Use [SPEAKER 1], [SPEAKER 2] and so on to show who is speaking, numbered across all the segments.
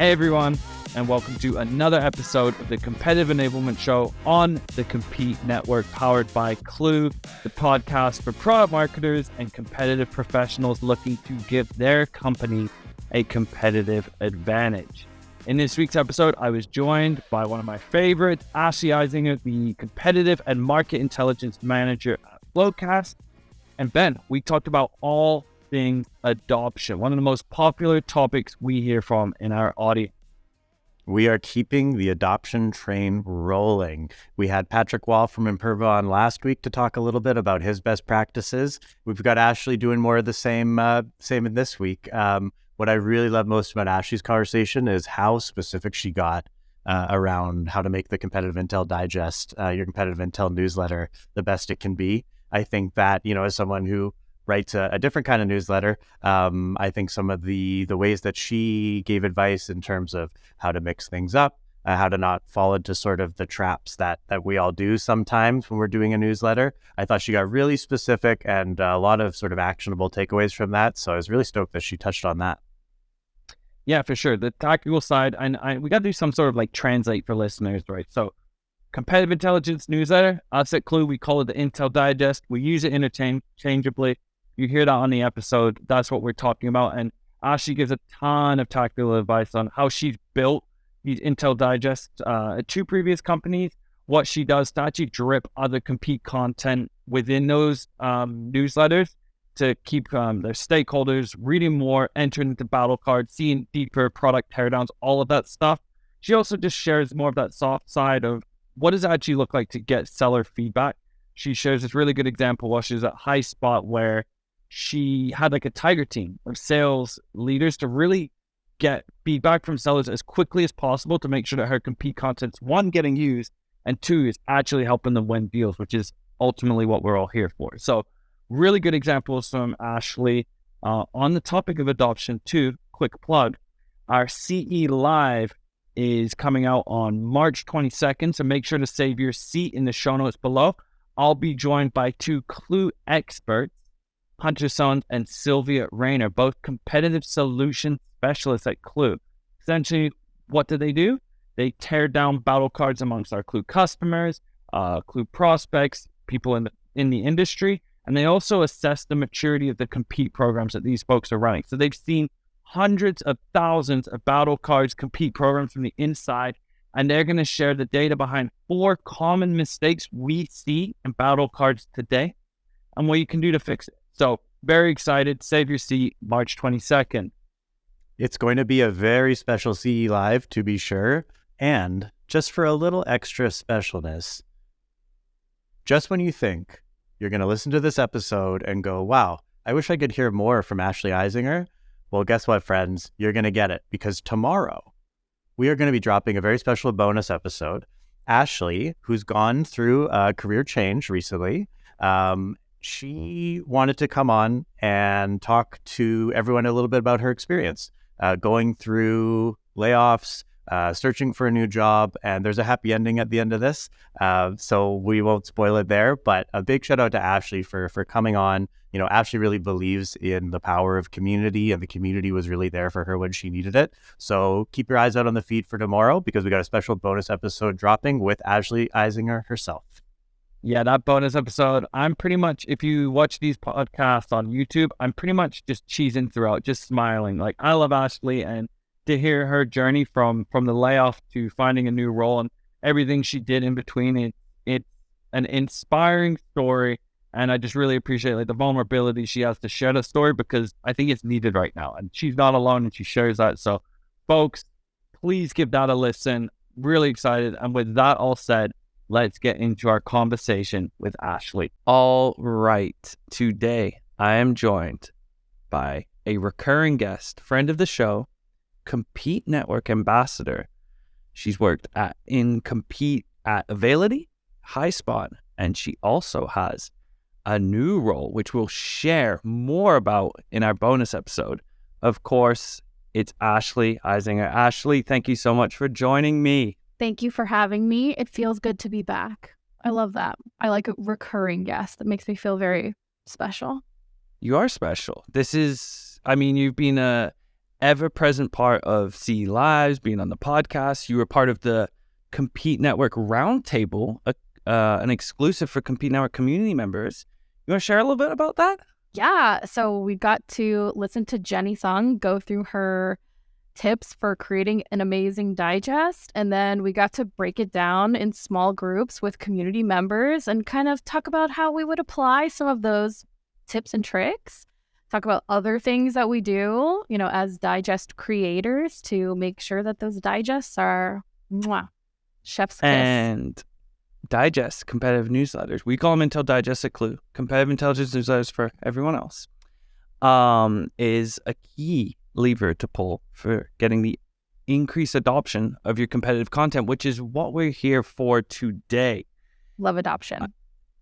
[SPEAKER 1] Hey everyone, and welcome to another episode of the Competitive Enablement Show on the Compete Network, powered by Clue, the podcast for product marketers and competitive professionals looking to give their company a competitive advantage. In this week's episode, I was joined by one of my favorites, Ashleigh Eisinger, the Competitive and Market Intelligence Manager at FloQast. And Ben, we talked about all things adoption, one of the most popular topics we hear from in our audience.
[SPEAKER 2] We are keeping the adoption train rolling. We had Patrick Wall from Imperva on last week to talk a little bit about his best practices. We've got Ashleigh doing more of the same in this week. What I really love most about Ashleigh's conversation is how specific she got around how to make the Competitive Intel Digest, your Competitive Intel newsletter, the best it can be. I think that, as someone who writes a different kind of newsletter, I think some of the ways that she gave advice in terms of how to mix things up, how to not fall into sort of the traps that we all do sometimes when we're doing a newsletter. I thought she got really specific and a lot of sort of actionable takeaways from that. So I was really stoked that she touched on that.
[SPEAKER 1] Yeah, for sure. The tactical side, and we got to do some sort of like translate for listeners, right? So competitive intelligence newsletter, us at Clue, we call it the Intel Digest. We use it interchangeably. You hear that on the episode. That's what we're talking about. And Ashleigh gives a ton of tactical advice on how she's built these Intel Digests at two previous companies, what she does to actually drip other compete content within those newsletters to keep their stakeholders reading more, entering into battle cards, seeing deeper product teardowns, all of that stuff. She also just shares more of that soft side of what does it actually look like to get seller feedback. She shares this really good example while she was at High Spot where she had like a tiger team of sales leaders to really get feedback from sellers as quickly as possible to make sure that her compete content's one, getting used, and two, is actually helping them win deals, which is ultimately what we're all here for. So really good examples from Ashleigh. On the topic of adoption too, quick plug, our CE Live is coming out on March 22nd, so make sure to save your seat in the show notes below. I'll be joined by two Clue experts, Hunter Sons and Sylvia Rayner, both competitive solution specialists at Clue. Essentially, what do? They tear down battle cards amongst our Clue customers, Clue prospects, people in the industry, and they also assess the maturity of the compete programs that these folks are running. So they've seen hundreds of thousands of battle cards, compete programs from the inside, and they're going to share the data behind 4 common mistakes we see in battle cards today and what you can do to fix it. So very excited. Save your seat, March 22nd.
[SPEAKER 2] It's going to be a very special CE Live, to be sure. And just for a little extra specialness, just when you think you're going to listen to this episode and go, wow, I wish I could hear more from Ashleigh Eisinger. Well, guess what, friends? You're going to get it, because tomorrow we are going to be dropping a very special bonus episode. Ashleigh, who's gone through a career change recently, she wanted to come on and talk to everyone a little bit about her experience going through layoffs, searching for a new job, and there's a happy ending at the end of this. So we won't spoil it there, but a big shout out to Ashleigh for coming on. Ashleigh really believes in the power of community, and the community was really there for her when she needed it. So keep your eyes out on the feed for tomorrow, because we got a special bonus episode dropping with Ashleigh Eisinger herself.
[SPEAKER 1] Yeah, that bonus episode, I'm pretty much, if you watch these podcasts on YouTube, I'm pretty much just cheesing throughout, just smiling. Like, I love Ashleigh, and to hear her journey from the layoff to finding a new role and everything she did in between, it's an inspiring story. And I just really appreciate the vulnerability she has to share the story, because I think it's needed right now. And she's not alone, and she shares that. So folks, please give that a listen. Really excited. And with that all said, let's get into our conversation with Ashleigh. All right. Today, I am joined by a recurring guest, friend of the show, Compete Network ambassador. She's worked in Compete at Availity, High Spot, and she also has a new role, which we'll share more about in our bonus episode. Of course, it's Ashleigh Eisinger. Ashleigh, thank you so much for joining me.
[SPEAKER 3] Thank you for having me. It feels good to be back. I love that. I like a recurring guest. That makes me feel very special.
[SPEAKER 1] You are special. This is, you've been a ever-present part of CE Lives, being on the podcast. You were part of the Compete Network Roundtable, an exclusive for Compete Network community members. You want to share a little bit about that?
[SPEAKER 3] Yeah. So we got to listen to Jenny Sung go through her tips for creating an amazing digest. And then we got to break it down in small groups with community members and kind of talk about how we would apply some of those tips and tricks. Talk about other things that we do, as digest creators to make sure that those digests are chef's kiss.
[SPEAKER 1] And digest competitive newsletters. We call them Intel Digest at Clue. Competitive intelligence newsletters for everyone else is a key lever to pull for getting the increased adoption of your competitive content, which is what we're here for today.
[SPEAKER 3] Love adoption.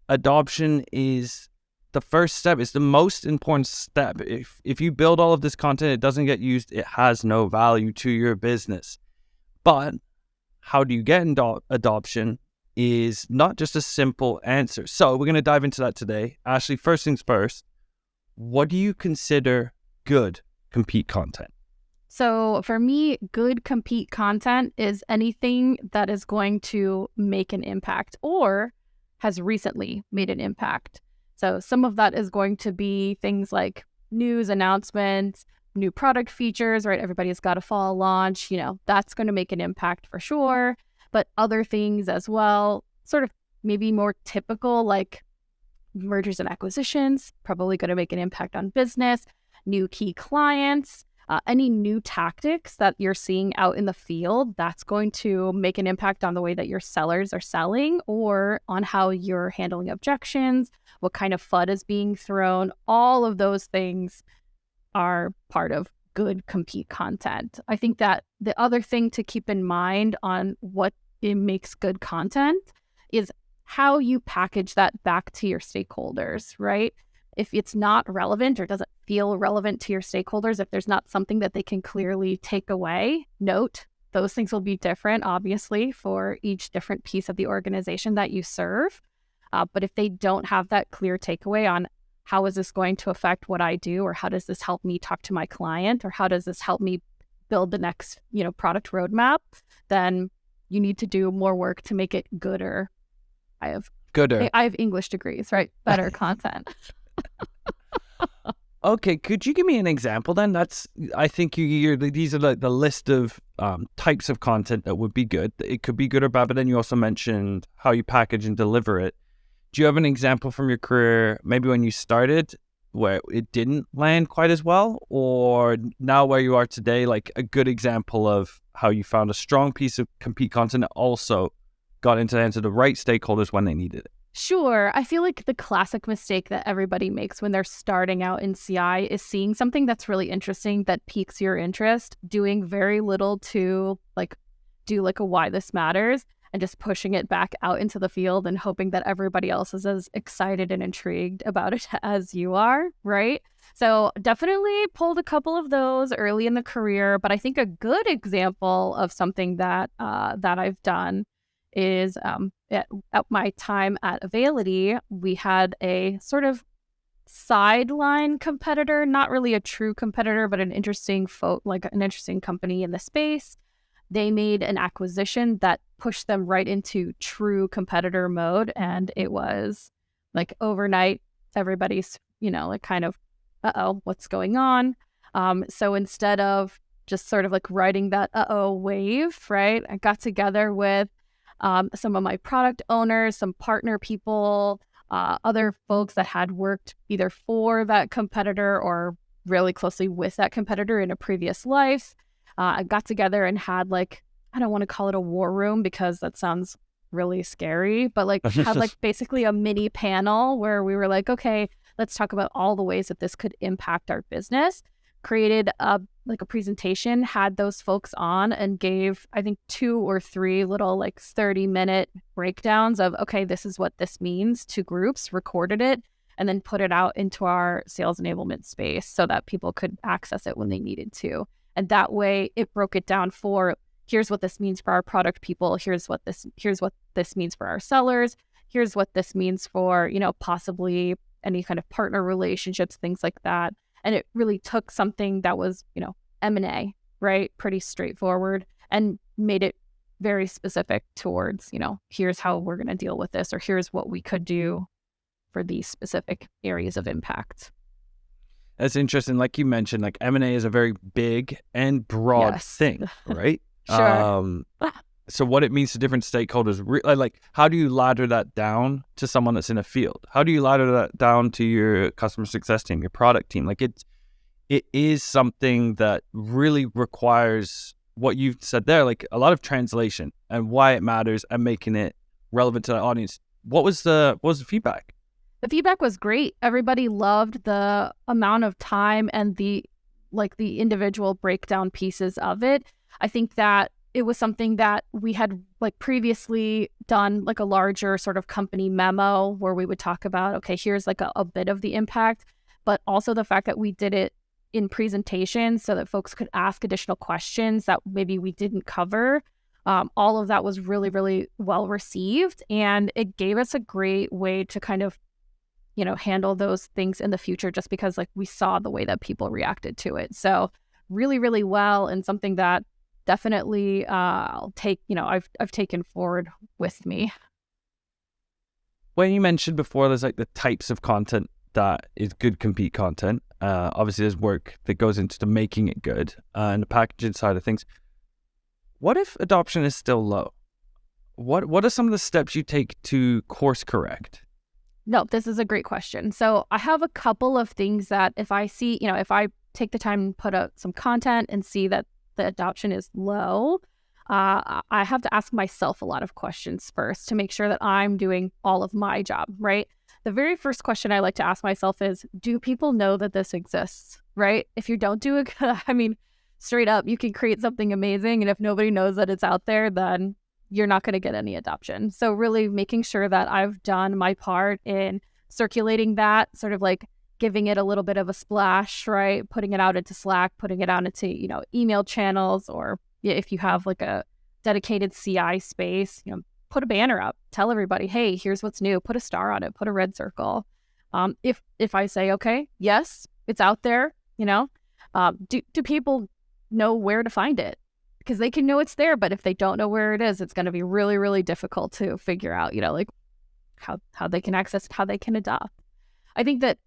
[SPEAKER 1] Adoption is the first step. It's the most important step. If you build all of this content, it doesn't get used, it has no value to your business. But how do you get adoption is not just a simple answer. So we're going to dive into that today. Ashleigh, first things first, what do you consider good Compete content?
[SPEAKER 3] So for me, good Compete content is anything that is going to make an impact or has recently made an impact. So some of that is going to be things like news announcements, new product features, right? Everybody's got a fall launch, that's going to make an impact for sure. But other things as well, sort of maybe more typical, like mergers and acquisitions, probably going to make an impact on business, new key clients, any new tactics that you're seeing out in the field, that's going to make an impact on the way that your sellers are selling or on how you're handling objections, what kind of FUD is being thrown. All of those things are part of good Compete content. I think that the other thing to keep in mind on what it makes good content is how you package that back to your stakeholders, right? If it's not relevant or doesn't feel relevant to your stakeholders, if there's not something that they can clearly take away, note, those things will be different, obviously, for each different piece of the organization that you serve. But if they don't have that clear takeaway on how is this going to affect what I do, or how does this help me talk to my client, or how does this help me build the next, product roadmap, then you need to do more work to make it gooder. I have English degrees, right? Better content.
[SPEAKER 1] Okay, could you give me an example then? I think these are like the list of types of content that would be good. It could be good or bad, but then you also mentioned how you package and deliver it. Do you have an example from your career, maybe when you started, where it didn't land quite as well, or now where you are today, like a good example of how you found a strong piece of Compete content that also got into the hands of the right stakeholders when they needed it?
[SPEAKER 3] Sure. I feel like the classic mistake that everybody makes when they're starting out in CI is seeing something that's really interesting that piques your interest, doing very little to do a why this matters, and just pushing it back out into the field and hoping that everybody else is as excited and intrigued about it as you are, right? So definitely pulled a couple of those early in the career, but I think a good example of something that I've done is at my time at Availity, we had a sort of sideline competitor, not really a true competitor, but an interesting an interesting company in the space. They made an acquisition that pushed them right into true competitor mode, and it was like overnight, everybody's kind of, what's going on? So instead of just sort of riding that wave, right? I got together with some of my product owners, some partner people, other folks that had worked either for that competitor or really closely with that competitor in a previous life. I got together and had I don't want to call it a war room because that sounds really scary, but had basically a mini panel where we were okay, let's talk about all the ways that this could impact our business. Created a presentation, had those folks on, and gave, I think, 2 or 3 little 30-minute breakdowns of, okay, this is what this means to groups, recorded it, and then put it out into our sales enablement space so that people could access it when they needed to. And that way it broke it down for, here's what this means for our product people, here's what this means for our sellers, here's what this means for, possibly any kind of partner relationships, things like that. And it really took something that was, M&A, right? Pretty straightforward, and made it very specific towards, here's how we're going to deal with this, or here's what we could do for these specific areas of impact.
[SPEAKER 1] That's interesting. Like you mentioned, like M&A is a very big and broad thing, right?
[SPEAKER 3] Sure.
[SPEAKER 1] So what it means to different stakeholders, like how do you ladder that down to someone that's in a field? How do you ladder that down to your customer success team, your product team? Like it is something that really requires what you've said there, like a lot of translation and why it matters and making it relevant to the audience. What was the feedback?
[SPEAKER 3] The feedback was great. Everybody loved the amount of time and the individual breakdown pieces of it. I think that it was something that we had previously done, like a larger sort of company memo where we would talk about, okay, here's like a bit of the impact, but also the fact that we did it in presentations so that folks could ask additional questions that maybe we didn't cover. All of that was really, really well received, and it gave us a great way to kind of handle those things in the future, just because we saw the way that people reacted to it. So really, really well, and something that definitely I'll take, I've taken forward with me.
[SPEAKER 1] When you mentioned before, there's the types of content that is good compete content. Obviously there's work that goes into making it good and the packaging side of things. What if adoption is still low? What are some of the steps you take to course correct?
[SPEAKER 3] No, this is a great question. So I have a couple of things that if I see, if I take the time and put out some content and see that the adoption is low, I have to ask myself a lot of questions first to make sure that I'm doing all of my job, right? The very first question I like to ask myself is, do people know that this exists, right? If you don't do it, straight up, you can create something amazing. And if nobody knows that it's out there, then you're not going to get any adoption. So really making sure that I've done my part in circulating that, sort of giving it a little bit of a splash, right? Putting it out into Slack, putting it out into, email channels, or if you have a dedicated CI space, put a banner up, tell everybody, hey, here's what's new, put a star on it, put a red circle. If I say, okay, yes, it's out there, do people know where to find it? Because they can know it's there, but if they don't know where it is, it's going to be really, really difficult to figure out, how they can access it, how they can adopt. I think that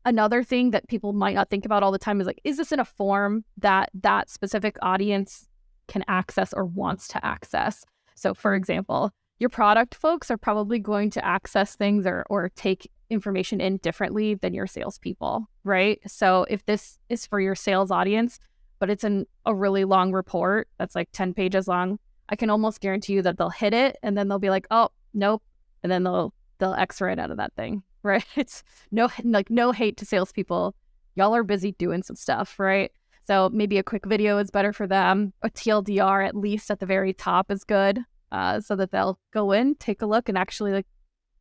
[SPEAKER 3] another thing that people might not think about all the time is this in a form that specific audience can access or wants to access? So for example, your product folks are probably going to access things or take information in differently than your salespeople, right? So if this is for your sales audience, but it's in a really long report that's 10 pages long, I can almost guarantee you that they'll hit it and then they'll be like, oh, nope. And then they'll X right out of that thing, right? It's no hate to salespeople. Y'all are busy doing some stuff, right? So maybe a quick video is better for them. A TLDR, at least at the very top, is good, so that they'll go in, take a look, and actually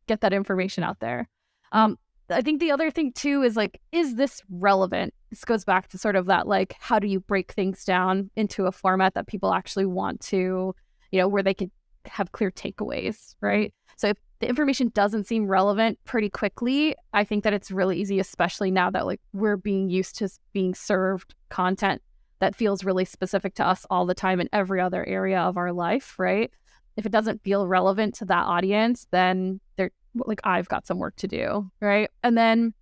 [SPEAKER 3] get that information out there. I think the other thing too is this relevant? This goes back to sort of that, how do you break things down into a format that people actually want to, where they could have clear takeaways, right? So if the information doesn't seem relevant pretty quickly, I think that it's really easy, especially now that we're being used to being served content that feels really specific to us all the time in every other area of our life, right? If it doesn't feel relevant to that audience, then they're I've got some work to do, right? And then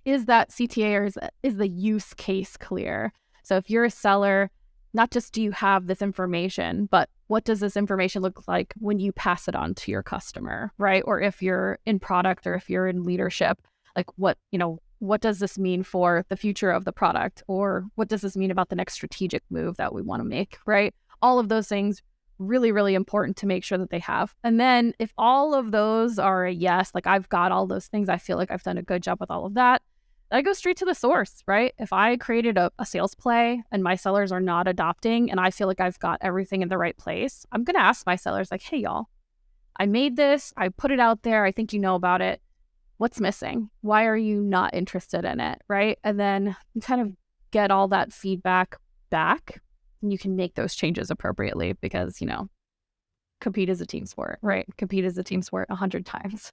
[SPEAKER 3] is that CTA, or is the use case clear? So if you're a seller, not just do you have this information, but what does this information look like when you pass it on to your customer, right? Or if you're in product or if you're in leadership, what does this mean for the future of the product? Or what does this mean about the next strategic move that we want to make, right? All of those things, really, really important to make sure that they have. And then if all of those are a yes, I've got all those things, I feel like I've done a good job with all of that, I go straight to the source, right? If I created a sales play and my sellers are not adopting and I feel like I've got everything in the right place, I'm going to ask my sellers hey, y'all, I made this, I put it out there, I think you know about it. What's missing? Why are you not interested in it, right? And then you kind of get all that feedback back, and you can make those changes appropriately because, compete is a team sport, right? Compete is a team sport 100 times.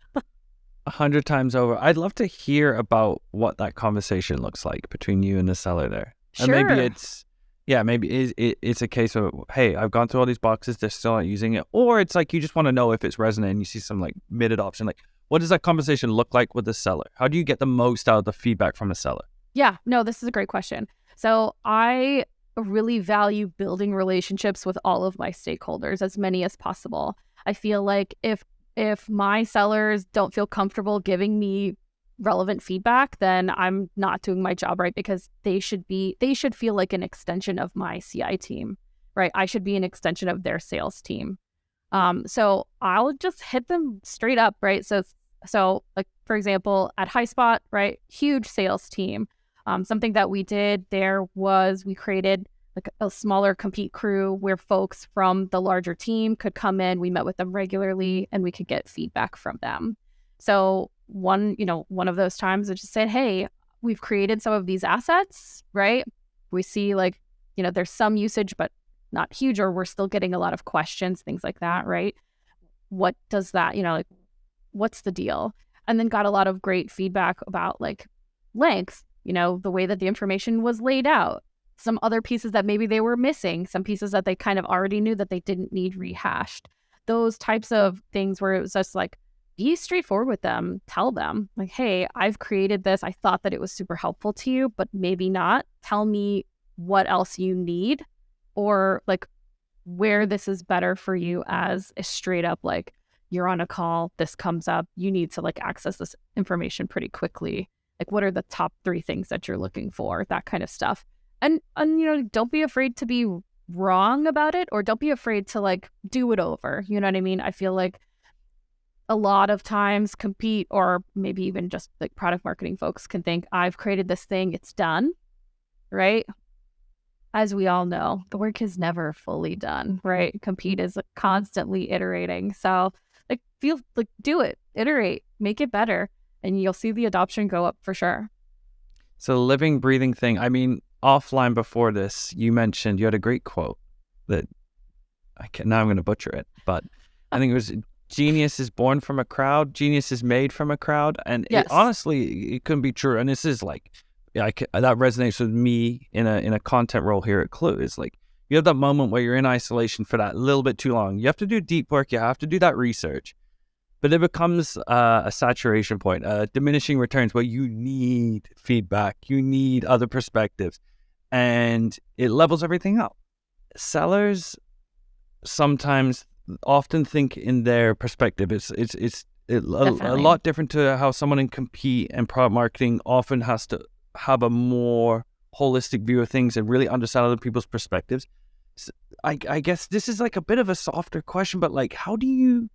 [SPEAKER 1] 100 times over. I'd love to hear about what that conversation looks like between you and the seller there.
[SPEAKER 3] Sure.
[SPEAKER 1] And maybe Yeah, maybe it's a case of, hey, I've gone through all these boxes, they're still not using it. Or it's like you just want to know if it's resonating. You see some like mid-adoption. Like, what does that conversation look like with the seller? How do you get the most out of the feedback from the seller?
[SPEAKER 3] Yeah, no, this is a great question. So I really value building relationships with all of my stakeholders, as many as possible. I feel like if my sellers don't feel comfortable giving me relevant feedback, then I'm not doing my job right, because they should feel like an extension of my CI team, right? I should be an extension of their sales team. So I'll just hit them straight up, right? So like, for example, at HighSpot, right? Huge sales team. Something that we did there was we created like a smaller compete crew where folks from the larger team could come in. We met with them regularly and we could get feedback from them. So one of those times I just said, hey, we've created some of these assets, right? We see like, there's some usage, but not huge, or we're still getting a lot of questions, things like that, right? What does that, like, what's the deal? And then got a lot of great feedback about like length, the way that the information was laid out, some other pieces that maybe they were missing, some pieces that they kind of already knew that they didn't need rehashed. Those types of things where it was just like, be straightforward with them. Tell them like, hey, I've created this. I thought that it was super helpful to you, but maybe not. Tell me what else you need, or like where this is better for you, as a straight up like, you're on a call, this comes up, you need to like access this information pretty quickly. Like, what are the top 3 things that you're looking for? That kind of stuff. And don't be afraid to be wrong about it, or don't be afraid to like do it over. You know what I mean? I feel like a lot of times compete, or maybe even just like product marketing folks, can think, I've created this thing, it's done, right? As we all know, the work is never fully done, right? Compete is constantly iterating. So like, do it, iterate, make it better, and you'll see the adoption go up for sure.
[SPEAKER 1] It's a living, breathing thing. I mean, offline before this, you mentioned you had a great quote that now I'm going to butcher it, but I think it was, genius is born from a crowd, genius is made from a crowd. And
[SPEAKER 3] Yes.
[SPEAKER 1] Honestly, it couldn't be true. And this is like, that resonates with me in a content role here at Clue. Is like, you have that moment where you're in isolation for that little bit too long. You have to do deep work. You have to do that research. But it becomes a saturation point, diminishing returns, where you need feedback, you need other perspectives, and it levels everything out. Sellers sometimes often think in their perspective. It's a lot different to how someone in compete and product marketing often has to have a more holistic view of things and really understand other people's perspectives. So I guess this is like a bit of a softer question, but like, how do you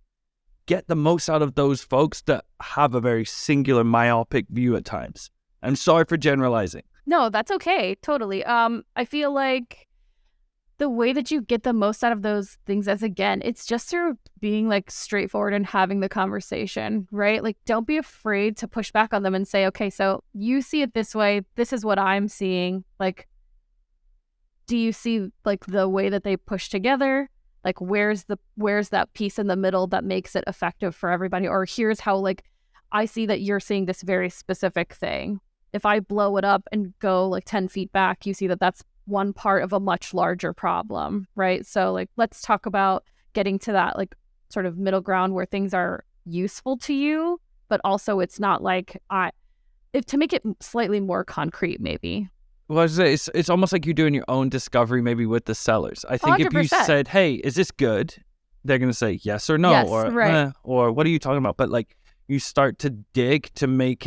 [SPEAKER 1] get the most out of those folks that have a very singular, myopic view at times? I'm sorry for generalizing.
[SPEAKER 3] No, that's okay. Totally. I feel like the way that you get the most out of those things is, again, it's just through being like straightforward and having the conversation, right? Like, don't be afraid to push back on them and say, okay, so you see it this way. This is what I'm seeing. Like, do you see like the way that they push together? Like, where's that piece in the middle that makes it effective for everybody? Or here's how, like, I see that you're seeing this very specific thing. If I blow it up and go like 10 feet back, you see that that's one part of a much larger problem, right? So like, let's talk about getting to that like sort of middle ground where things are useful to you, but also it's not like to make it slightly more concrete, maybe.
[SPEAKER 1] Well, it's almost like you're doing your own discovery, maybe with the sellers. I think 100%. If you said, "Hey, is this good?" they're going to say yes or no,
[SPEAKER 3] yes,
[SPEAKER 1] or
[SPEAKER 3] right.
[SPEAKER 1] Or what are you talking about? But like, you start to dig to make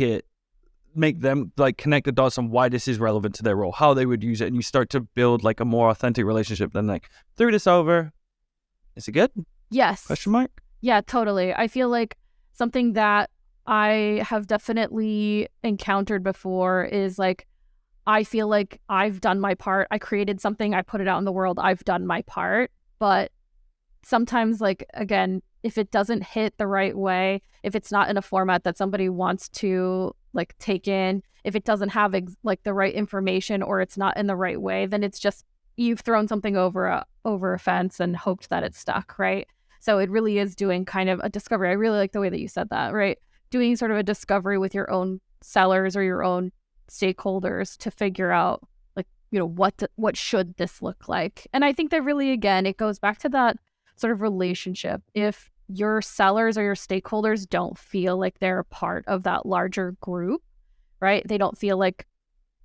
[SPEAKER 1] them like connect the dots on why this is relevant to their role, how they would use it, and you start to build like a more authentic relationship. Than like, threw this over, is it good?
[SPEAKER 3] Yes.
[SPEAKER 1] Question mark?
[SPEAKER 3] Yeah, totally. I feel like something that I have definitely encountered before is like, I feel like I've done my part. I created something, I put it out in the world, I've done my part. But sometimes, like, again, if it doesn't hit the right way, if it's not in a format that somebody wants to like take in, if it doesn't have like the right information, or it's not in the right way, then it's just, you've thrown something over a fence and hoped that it stuck, right? So it really is doing kind of a discovery. I really like the way that you said that, right? Doing sort of a discovery with your own sellers or your own stakeholders to figure out like what should this look like? And I think that really, again, it goes back to that sort of relationship. If your sellers or your stakeholders don't feel like they're a part of that larger group, right? They don't feel like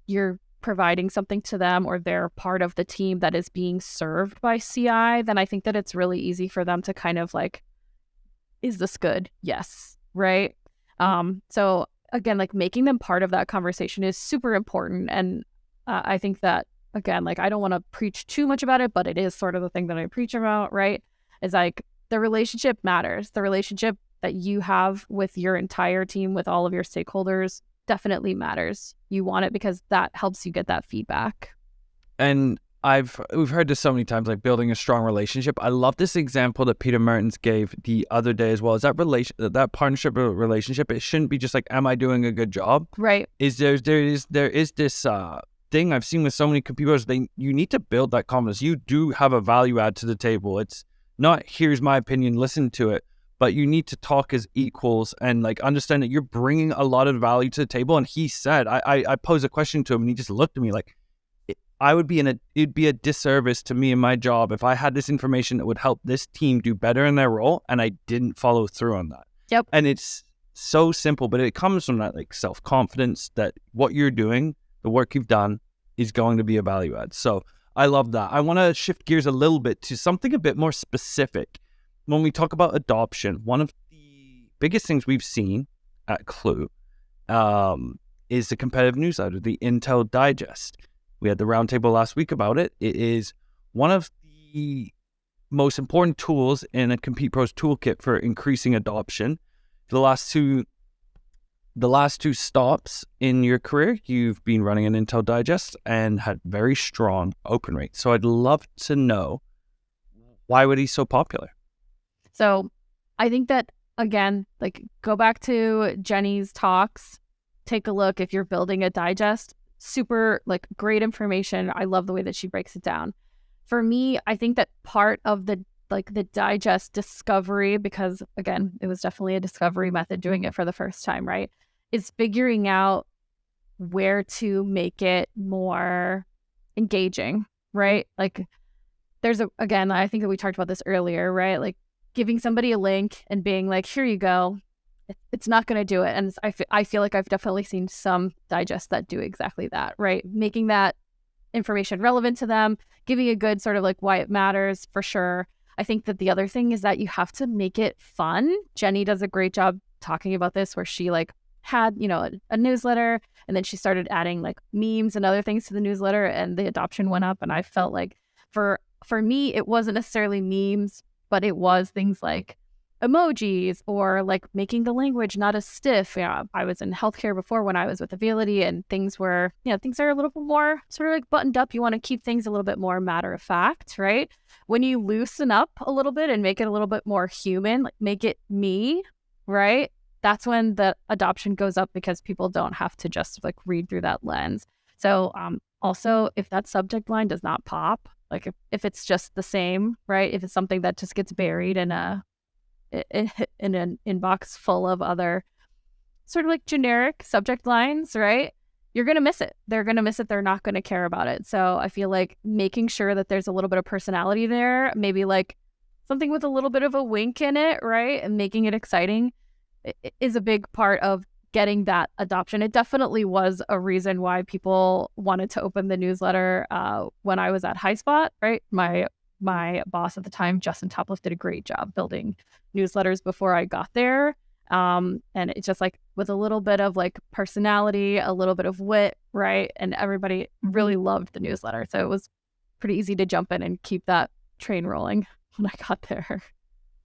[SPEAKER 3] you're providing something to them or they're part of the team that is being served by CI, then I think that it's really easy for them to kind of like, is this good? Yes. Right. So again, like making them part of that conversation is super important. And I think that, again, like I don't want to preach too much about it, but it is sort of the thing that I preach about, right? Is like the relationship matters. The relationship that you have with your entire team, with all of your stakeholders, definitely matters. You want it because that helps you get that feedback.
[SPEAKER 1] And we've heard this so many times, like building a strong relationship. I love this example that Peter Mertens gave the other day as well. Is that partnership or relationship? It shouldn't be just like, am I doing a good job?
[SPEAKER 3] Right.
[SPEAKER 1] There is this thing I've seen with so many computers. You need to build that confidence. You do have a value add to the table. It's not here's my opinion, listen to it, but you need to talk as equals and like understand that you're bringing a lot of value to the table. And he said, I posed a question to him and he just looked at me like, it'd be a disservice to me in my job if I had this information that would help this team do better in their role and I didn't follow through on that.
[SPEAKER 3] Yep.
[SPEAKER 1] And it's so simple, but it comes from that like self-confidence that what you're doing, the work you've done is going to be a value add. So I love that. I want to shift gears a little bit to something a bit more specific. When we talk about adoption, one of the biggest things we've seen at Clue is the competitive newsletter, the Intel Digest. We had the roundtable last week about it. It is one of the most important tools in a Compete Pros toolkit for increasing adoption. The last two stops in your career, you've been running an Intel Digest and had very strong open rates. So I'd love to know, why would he so popular?
[SPEAKER 3] So I think that, again, like go back to Jenny's talks, take a look if you're building a digest. Super like great information. I love the way that she breaks it down. For me, I think that part of the digest discovery, because again, it was definitely a discovery method doing it for the first time, right? Is figuring out where to make it more engaging, right? Like again, I think that we talked about this earlier, right? Like giving somebody a link and being like, here you go. It's not going to do it. And I feel like I've definitely seen some digests that do exactly that, right? Making that information relevant to them, giving a good sort of like why it matters for sure. I think that the other thing is that you have to make it fun. Jenny does a great job talking about this, where she like had, a newsletter, and then she started adding like memes and other things to the newsletter, and the adoption went up. And I felt like for me, it wasn't necessarily memes, but it was things like emojis or like making the language not as stiff. Yeah, I was in healthcare before when I was with Availity, and things are a little bit more sort of like buttoned up. You want to keep things a little bit more matter of fact, right? When you loosen up a little bit and make it a little bit more human, like make it me, right? That's when the adoption goes up, because people don't have to just like read through that lens. So also, if that subject line does not pop, like if it's just the same, right? If it's something that just gets buried in an inbox full of other sort of like generic subject lines, right? You're going to miss it. They're going to miss it. They're not going to care about it. So I feel like making sure that there's a little bit of personality there, maybe like something with a little bit of a wink in it, right? And making it exciting is a big part of getting that adoption. It definitely was a reason why people wanted to open the newsletter when I was at HighSpot, right? My boss at the time, Justin Topliff, did a great job building newsletters before I got there. And it's just like with a little bit of like personality, a little bit of wit, right? And everybody really loved the newsletter. So it was pretty easy to jump in and keep that train rolling when I got there.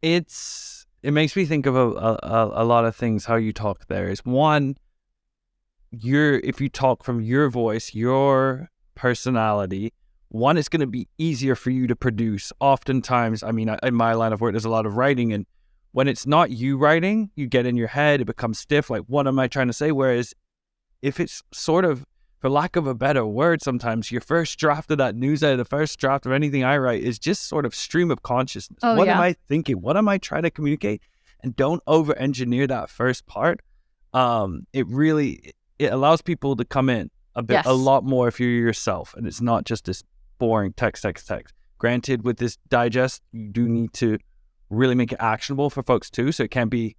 [SPEAKER 1] It makes me think of a lot of things. How you talk there is one, if you talk from your voice, your personality, one, it's going to be easier for you to produce. Oftentimes, I mean, in my line of work, there's a lot of writing, and when it's not you writing, you get in your head, it becomes stiff. Like, what am I trying to say? Whereas if it's sort of, for lack of a better word, sometimes your first draft of that newsletter, the first draft of anything I write is just sort of stream of consciousness. What am I thinking? What am I trying to communicate? And don't over-engineer that first part. It allows people to come in a lot more if you're yourself, and it's not just this boring text. Granted, with this digest, you do need to really make it actionable for folks too, so it can't be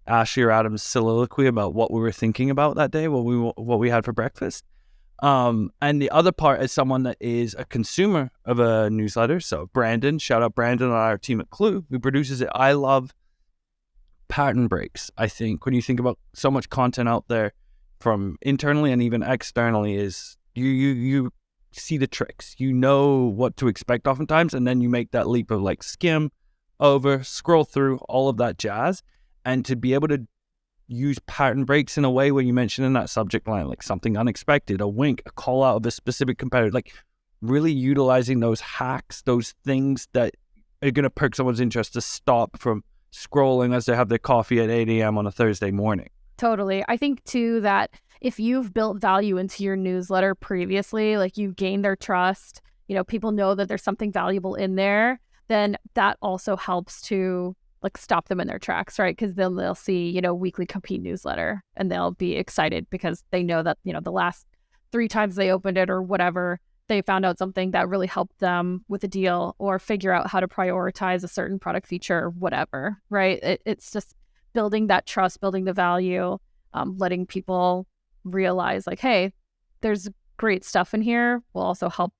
[SPEAKER 1] Ashleigh or Adam's soliloquy about what we were thinking about that day, what we had for breakfast. And the other part is someone that is a consumer of a newsletter. So Brandon, shout out Brandon on our team at Clue, who produces it. I love pattern breaks. I think when you think about so much content out there from internally and even externally, is you see the tricks, you know what to expect oftentimes, and then you make that leap of like skim over, scroll through, all of that jazz. And to be able to use pattern breaks in a way where you mention in that subject line, like something unexpected, a wink, a call out of a specific competitor, like really utilizing those hacks, those things that are going to perk someone's interest to stop from scrolling as they have their coffee at 8 a.m. on a Thursday morning.
[SPEAKER 3] Totally. I think too that if you've built value into your newsletter previously, like you've gained their trust, people know that there's something valuable in there, then that also helps to like stop them in their tracks, right? Because then they'll see, weekly compete newsletter, and they'll be excited because they know that, the last 3 times they opened it or whatever, they found out something that really helped them with a deal or figure out how to prioritize a certain product feature or whatever, right? It's just building that trust, building the value, letting people realize like, hey, there's great stuff in here. Will also help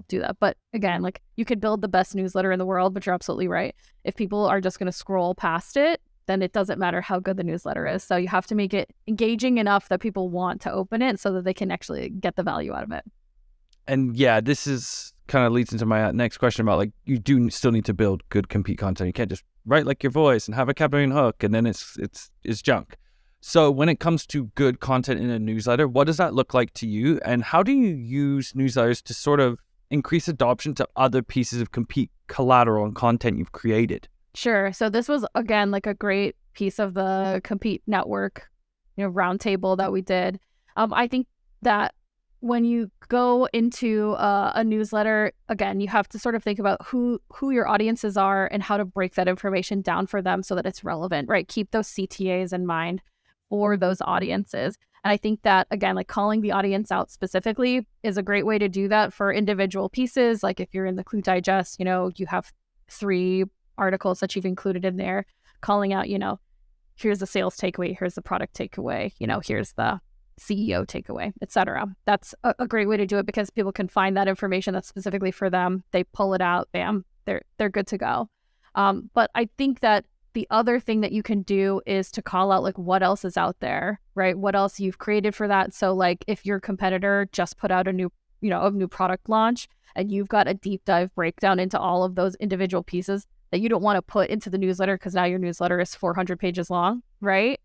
[SPEAKER 3] do that. But again, like you could build the best newsletter in the world, but you're absolutely right. If people are just going to scroll past it, then it doesn't matter how good the newsletter is. So you have to make it engaging enough that people want to open it so that they can actually get the value out of it. And
[SPEAKER 1] yeah, this is kind of leads into my next question about like, you do still need to build good compete content. You can't just write like your voice and have a captivating hook and then it's junk. So when it comes to good content in a newsletter, what does that look like to you? And how do you use newsletters to sort of increase adoption to other pieces of compete collateral and content you've created?
[SPEAKER 3] Sure. So this was, again, like a great piece of the Compete Network, roundtable that we did. I think that when you go into a newsletter, again, you have to sort of think about who your audiences are and how to break that information down for them so that it's relevant, right? Keep those CTAs in mind for those audiences. And I think that, again, like calling the audience out specifically is a great way to do that for individual pieces. Like if you're in the Clue Digest, you have 3 articles that you've included in there, calling out, here's the sales takeaway, here's the product takeaway, here's the CEO takeaway, etc. That's a great way to do it because people can find that information that's specifically for them. They pull it out, bam, they're good to go. But I think that the other thing that you can do is to call out like what else is out there, right? What else you've created for that. So like if your competitor just put out a new product launch and you've got a deep dive breakdown into all of those individual pieces that you don't want to put into the newsletter because now your newsletter is 400 pages long, right?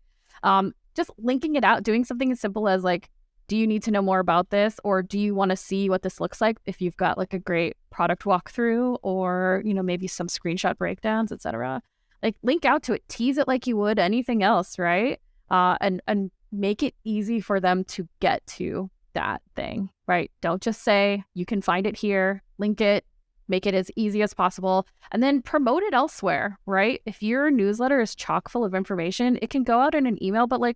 [SPEAKER 3] Just linking it out, doing something as simple as like, do you need to know more about this? Or do you want to see what this looks like if you've got like a great product walkthrough or, maybe some screenshot breakdowns, etc. Like link out to it, tease it like you would anything else, right? And make it easy for them to get to that thing, right? Don't just say, you can find it here, link it, make it as easy as possible, and then promote it elsewhere, right? If your newsletter is chock full of information, it can go out in an email, but like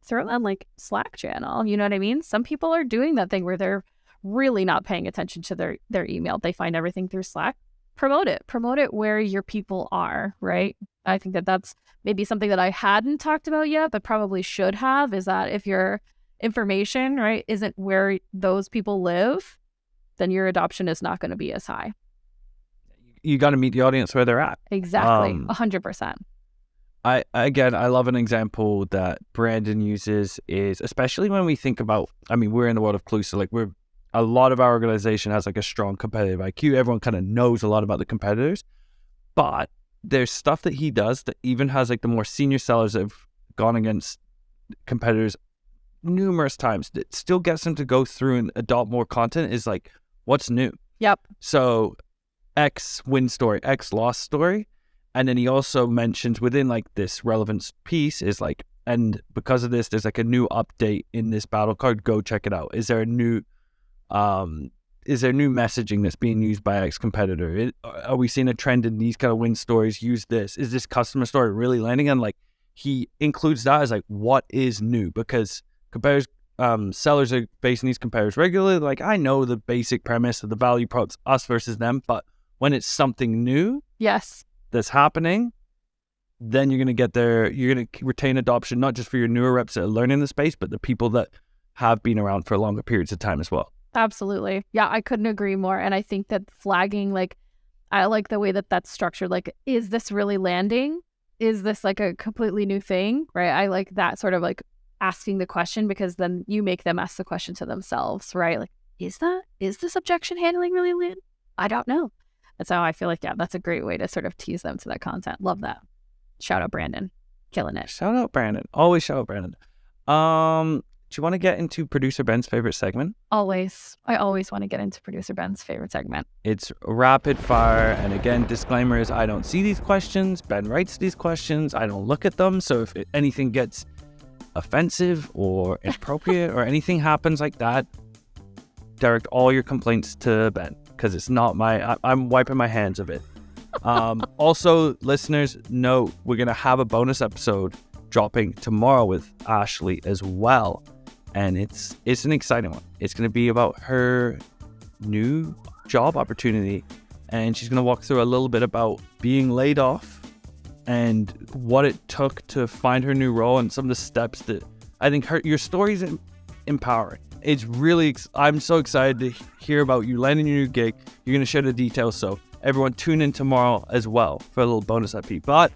[SPEAKER 3] throw it on like Slack channel, you know what I mean? Some people are doing that thing where they're really not paying attention to their email. They find everything through Slack. Promote it where your people are, right? I think that that's maybe something that I hadn't talked about yet, but probably should have, is that if your information, right, isn't where those people live, then your adoption is not going to be as high.
[SPEAKER 1] You got to meet the audience where they're at.
[SPEAKER 3] Exactly. 100%.
[SPEAKER 1] I love an example that Brandon uses is, especially when we think about, we're in the world of Clue, so like a lot of our organization has like a strong competitive IQ. Everyone kind of knows a lot about the competitors, but there's stuff that he does that even has like the more senior sellers that have gone against competitors numerous times that still gets them to go through and adopt more content is like, what's new?
[SPEAKER 3] Yep.
[SPEAKER 1] So X win story, X loss story. And then he also mentions within like this relevance piece is like, and because of this, there's like a new update in this battle card. Go check it out. Is there new messaging that's being used by X competitor? Are we seeing a trend in these kind of win stories? Use this. Is this customer story really landing? And like he includes that as like what is new, because competitors sellers are facing these compares regularly. Like, I know the basic premise of the value props, us versus them, but when it's something new
[SPEAKER 3] Yes.
[SPEAKER 1] that's happening, then you're going to get there. You're going to retain adoption, not just for your newer reps that are learning the space, but the people that have been around for longer periods of time as well.
[SPEAKER 3] Absolutely. Yeah, I couldn't agree more. And I think that flagging, like, I like the way that that's structured. Like, is this really landing? Is this like a completely new thing? Right. I like that sort of like asking the question, because then you make them ask the question to themselves, right? Like, is this objection handling really land? I don't know. That's how I feel like, yeah, that's a great way to sort of tease them to that content. Love that. Shout out Brandon. Killing it.
[SPEAKER 1] Shout out Brandon. Always shout out Brandon. Do you want to get into producer Ben's favorite segment?
[SPEAKER 3] Always. I always want to get into producer Ben's favorite segment.
[SPEAKER 1] It's rapid fire. And again, disclaimer is I don't see these questions. Ben writes these questions. I don't look at them. So if anything gets offensive or inappropriate or anything happens like that, direct all your complaints to Ben, because it's not I'm wiping my hands of it. Also, listeners, note we're going to have a bonus episode dropping tomorrow with Ashleigh as well. And it's an exciting one. It's going to be about her new job opportunity. And she's going to walk through a little bit about being laid off and what it took to find her new role and some of the steps that I think your story is empowering. It's really, I'm so excited to hear about you landing your new gig. You're going to share the details. So everyone tune in tomorrow as well for a little bonus EP. But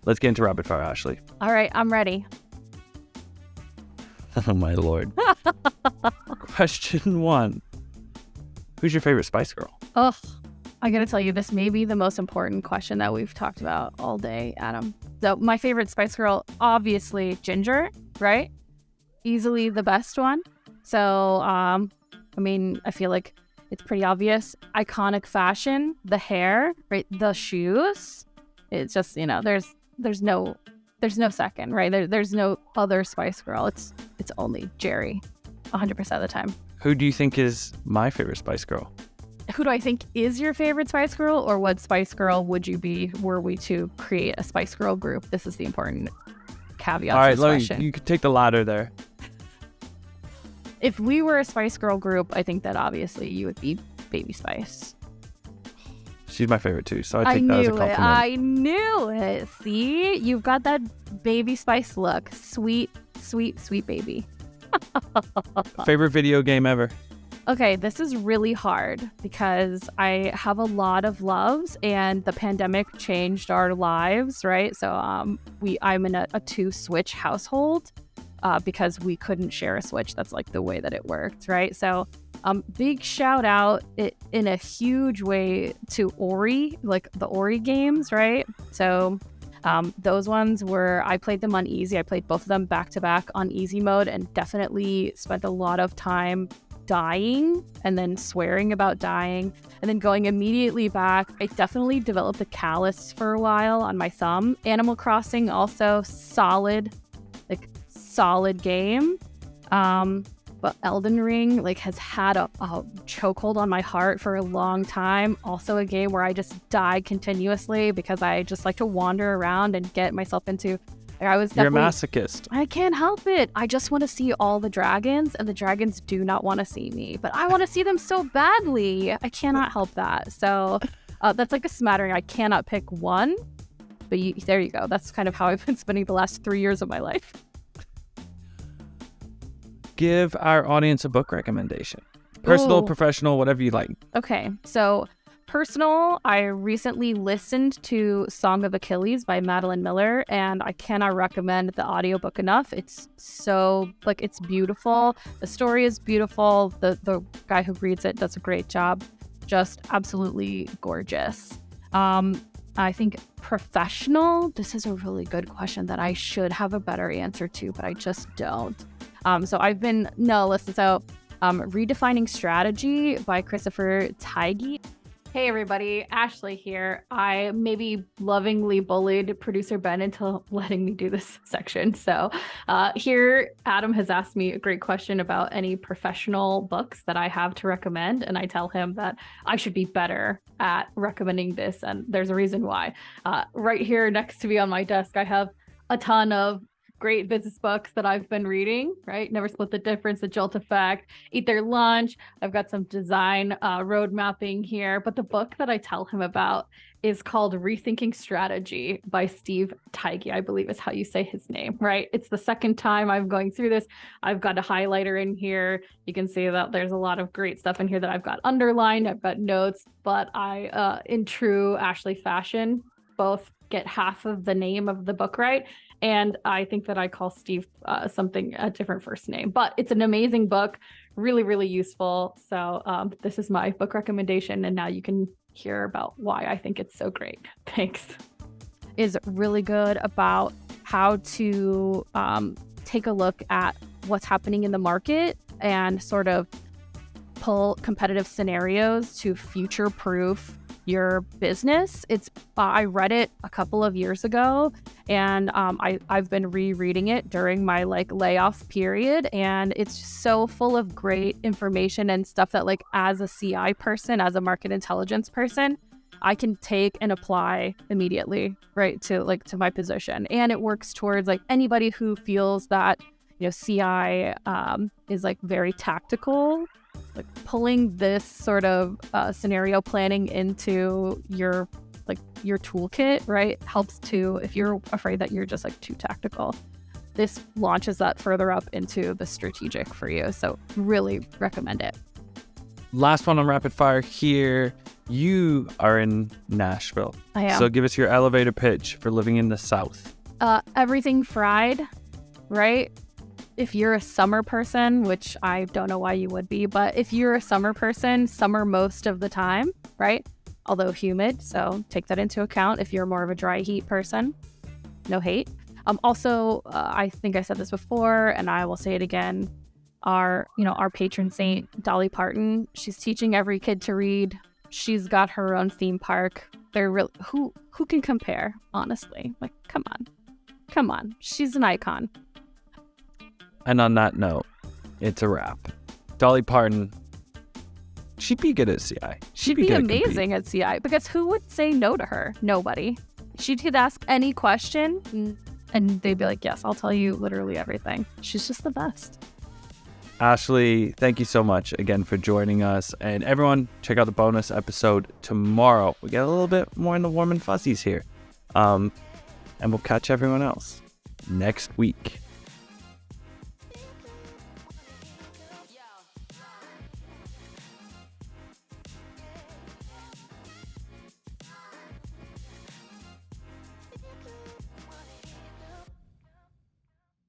[SPEAKER 1] let's get into rapid fire, Ashleigh.
[SPEAKER 3] All right, I'm ready.
[SPEAKER 1] Oh my Lord. Question 1. Who's your favorite Spice Girl?
[SPEAKER 3] Oh, I gotta tell you, this may be the most important question that we've talked about all day, Adam. So my favorite Spice Girl, obviously Ginger, right? Easily the best one. So, I mean, I feel like it's pretty obvious. Iconic fashion, the hair, right? The shoes. It's just, there's no second, right? There's no other Spice Girl. It's only Jerry 100% of the time.
[SPEAKER 1] Who do you think is my favorite Spice Girl?
[SPEAKER 3] Who do I think is your favorite Spice Girl, or what Spice Girl would you be were we to create a Spice Girl group? This is the important caveat
[SPEAKER 1] All
[SPEAKER 3] to
[SPEAKER 1] right,
[SPEAKER 3] this question.
[SPEAKER 1] you could take the ladder there.
[SPEAKER 3] If we were a Spice Girl group, I think that obviously you would be Baby Spice.
[SPEAKER 1] She's my favorite too, so I take that as a compliment.
[SPEAKER 3] I knew it. See? You've got that Baby Spice look. Sweet, sweet, sweet baby.
[SPEAKER 1] Favorite video game ever?
[SPEAKER 3] Okay, this is really hard because I have a lot of loves, and the pandemic changed our lives, right? So I'm in a 2-Switch household because we couldn't share a Switch. That's like the way that it worked, right? So big shout out in a huge way to Ori, like the Ori games, right? So those ones I played them on easy. I played both of them back to back on easy mode, and definitely spent a lot of time dying and then swearing about dying and then going immediately back. I definitely developed a callus for a while on my thumb. Animal Crossing, also solid game. But Elden Ring has had a chokehold on my heart for a long time. Also a game where I just die continuously because I just like to wander around and get myself into... You're a
[SPEAKER 1] masochist.
[SPEAKER 3] I can't help it. I just want to see all the dragons, and the dragons do not want to see me. But I want to see them so badly. I cannot help that. So that's like a smattering. I cannot pick one. But there you go. That's kind of how I've been spending the last 3 years of my life.
[SPEAKER 1] Give our audience a book recommendation. Personal, professional, whatever you like.
[SPEAKER 3] Okay, so personal, I recently listened to Song of Achilles by Madeline Miller, and I cannot recommend the audiobook enough. It's so, it's beautiful. The story is beautiful. The guy who reads it does a great job. Just absolutely gorgeous. I think professional, this is a really good question that I should have a better answer to, but I just don't. So Redefining Strategy by Christopher Teige. Hey everybody, Ashleigh here. I maybe lovingly bullied producer Ben into letting me do this section. So here Adam has asked me a great question about any professional books that I have to recommend. And I tell him that I should be better at recommending this. And there's a reason why. Right here next to me on my desk, I have a ton of great business books that I've been reading, right? Never Split the Difference, The Jolt Effect, Eat Their Lunch. I've got some design road mapping here. But the book that I tell him about is called Rethinking Strategy by Steve Teige, I believe is how you say his name, right? It's the second time I'm going through this. I've got a highlighter in here. You can see that there's a lot of great stuff in here that I've got underlined. I've got notes, but I, in true Ashleigh fashion, both get half of the name of the book right. And I think that I call Steve something a different first name, but it's an amazing book, really, really useful. So this is my book recommendation. And now you can hear about why I think it's so great. Thanks. Is really good about how to take a look at what's happening in the market and sort of pull competitive scenarios to future-proof your business. I read it a couple of years ago, and I've been rereading it during my layoff period, and it's so full of great information and stuff that as a CI person, as a market intelligence person, I can take and apply immediately, right, to my position. And it works towards anybody who feels that CI is very tactical. Pulling this sort of scenario planning into your toolkit, right, helps to, if you're afraid that you're just too tactical, this launches that further up into the strategic for you. So really recommend it.
[SPEAKER 1] Last one on rapid fire here. You are in Nashville.
[SPEAKER 3] I am.
[SPEAKER 1] So give us your elevator pitch for living in the South.
[SPEAKER 3] Everything fried, right? If you're a summer person, which I don't know why you would be, but if you're a summer person, summer most of the time, right? Although humid, so take that into account. If you're more of a dry heat person, no hate. Also, I think I said this before, and I will say it again. Our patron saint, Dolly Parton, she's teaching every kid to read. She's got her own theme park. They're really, who can compare, honestly? Come on. She's an icon.
[SPEAKER 1] And on that note, it's a wrap. Dolly Parton, she'd be good at CI.
[SPEAKER 3] She'd be amazing at CI, because who would say no to her? Nobody. She could ask any question and they'd be like, yes, I'll tell you literally everything. She's just the best.
[SPEAKER 1] Ashleigh, thank you so much again for joining us. And everyone, check out the bonus episode tomorrow. We get a little bit more in the warm and fuzzies here. And we'll catch everyone else next week.